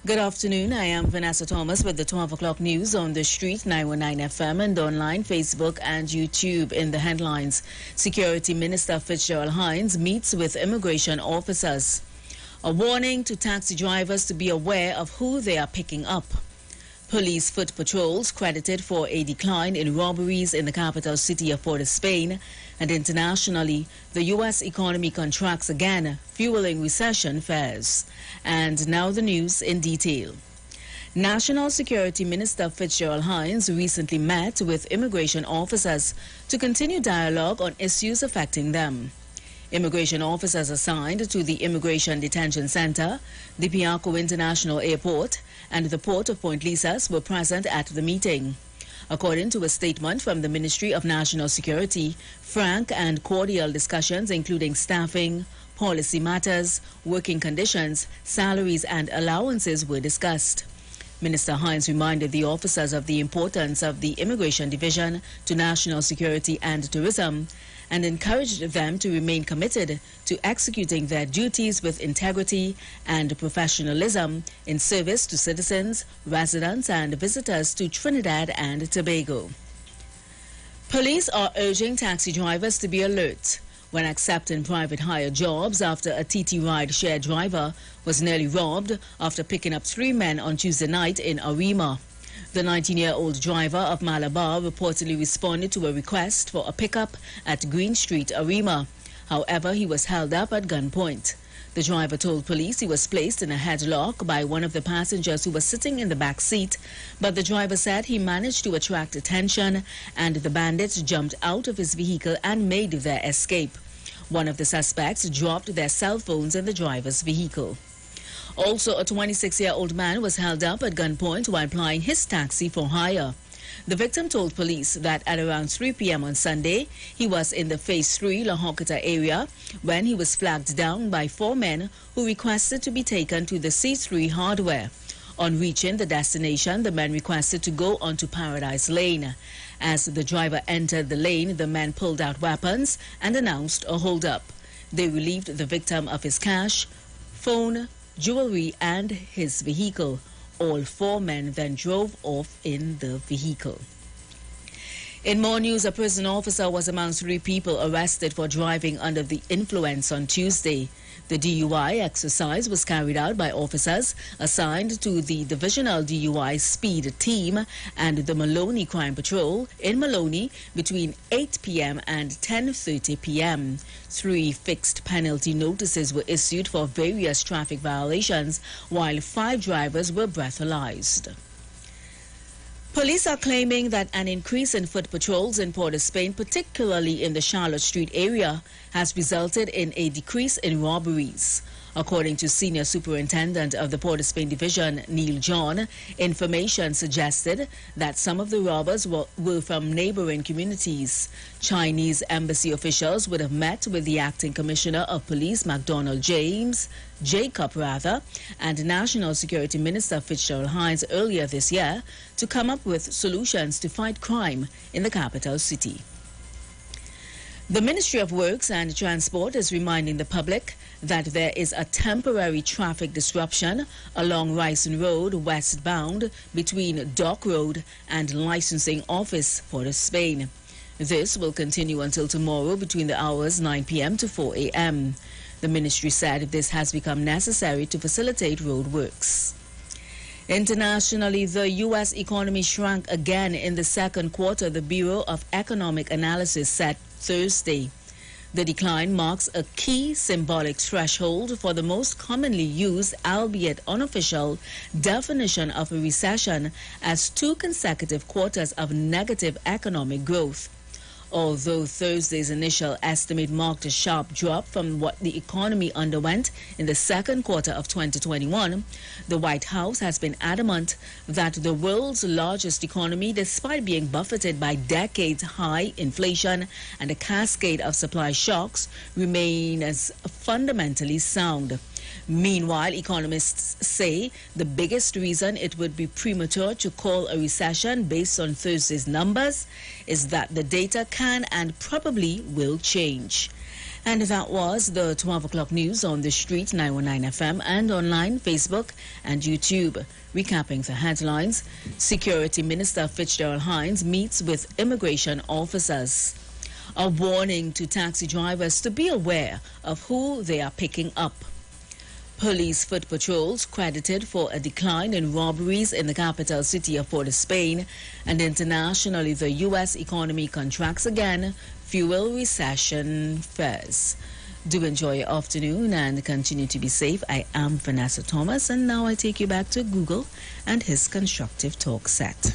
Good afternoon. I am VANSSA Thomas with the 12 o'clock news on the street, 919 FM, and online, Facebook and YouTube. In the headlines, Security Minister Fitzgerald Hines meets with immigration officers. A warning to taxi drivers to be aware of who they are picking up. Police foot patrols credited for a decline in robberies in the capital city of Port of Spain. And internationally, the U.S. economy contracts again, fueling recession fears. And now the news in detail. National Security Minister Fitzgerald Hines recently met with immigration officers to continue dialogue on issues affecting them. Immigration officers assigned to the Immigration Detention Center, the Piarco International Airport, and the Port of Point Lisas were present at the meeting. According to a statement from the Ministry of National Security, frank and cordial discussions including staffing, policy matters, working conditions, salaries and allowances were discussed. Minister Hines reminded the officers of the importance of the Immigration Division to national security and tourism and encouraged them to remain committed to executing their duties with integrity and professionalism in service to citizens, residents and visitors to Trinidad and Tobago. Police are urging taxi drivers to be alert when accepting private hire jobs after a TT ride share driver was nearly robbed after picking up 3 men on Tuesday night in Arima. The 19-year-old driver of Malabar reportedly responded to a request for a pickup at Green Street, Arima. However, he was held up at gunpoint. The driver told police he was placed in a headlock by one of the passengers who was sitting in the back seat, but the driver said he managed to attract attention and the bandits jumped out of his vehicle and made their escape. One of the suspects dropped their cell phones in the driver's vehicle. Also, a 26-year-old man was held up at gunpoint while plying his taxi for hire. The victim told police that at around 3 p.m. on Sunday, he was in the Phase 3 La Hokata area when he was flagged down by 4 men who requested to be taken to the C3 hardware. On reaching the destination, the men requested to go onto Paradise Lane. As the driver entered the lane, the men pulled out weapons and announced a hold-up. They relieved the victim of his cash, phone, jewelry and his vehicle. All 4 men then drove off in the vehicle. In more news, a prison officer was among 3 people arrested for driving under the influence on Tuesday. The DUI exercise was carried out by officers assigned to the Divisional DUI Speed Team and the Maloney Crime Patrol in Maloney between 8 p.m. and 10:30 p.m. 3 fixed penalty notices were issued for various traffic violations, while 5 drivers were breathalyzed. Police are claiming that an increase in foot patrols in Port of Spain, particularly in the Charlotte Street area, has resulted in a decrease in robberies. According to Senior Superintendent of the Port of Spain Division, Neil John, information suggested that some of the robbers were from neighboring communities. Chinese embassy officials would have met with the Acting Commissioner of Police, Jacob, and National Security Minister Fitzgerald Hines earlier this year to come up with solutions to fight crime in the capital city. The Ministry of Works and Transport is reminding the public that there is a temporary traffic disruption along Ryson Road westbound between Dock Road and Licensing Office, Port of Spain. This will continue until tomorrow between the hours 9 p.m. to 4 a.m. The ministry said this has become necessary to facilitate road works. Internationally, the U.S. economy shrank again in the second quarter, the Bureau of Economic Analysis said Thursday. The decline marks a key symbolic threshold for the most commonly used, albeit unofficial, definition of a recession as 2 consecutive quarters of negative economic growth. Although Thursday's initial estimate marked a sharp drop from what the economy underwent in the second quarter of 2021, the White House has been adamant that the world's largest economy, despite being buffeted by decades-high inflation and a cascade of supply shocks, remains fundamentally sound. Meanwhile, economists say the biggest reason it would be premature to call a recession based on Thursday's numbers is that the data can and probably will change. And that was the 12 o'clock news on the street, 919 FM, and online, Facebook and YouTube. Recapping the headlines, Security Minister Fitzgerald Hines meets with immigration officers. A warning to taxi drivers to be aware of who they are picking up. Police foot patrols credited for a decline in robberies in the capital city of Port of Spain, and internationally the U.S. economy contracts again, fuel recession fears. Do enjoy your afternoon and continue to be safe. I am VANSSA Thomas, and now I take you back to Google and his constructive talk set.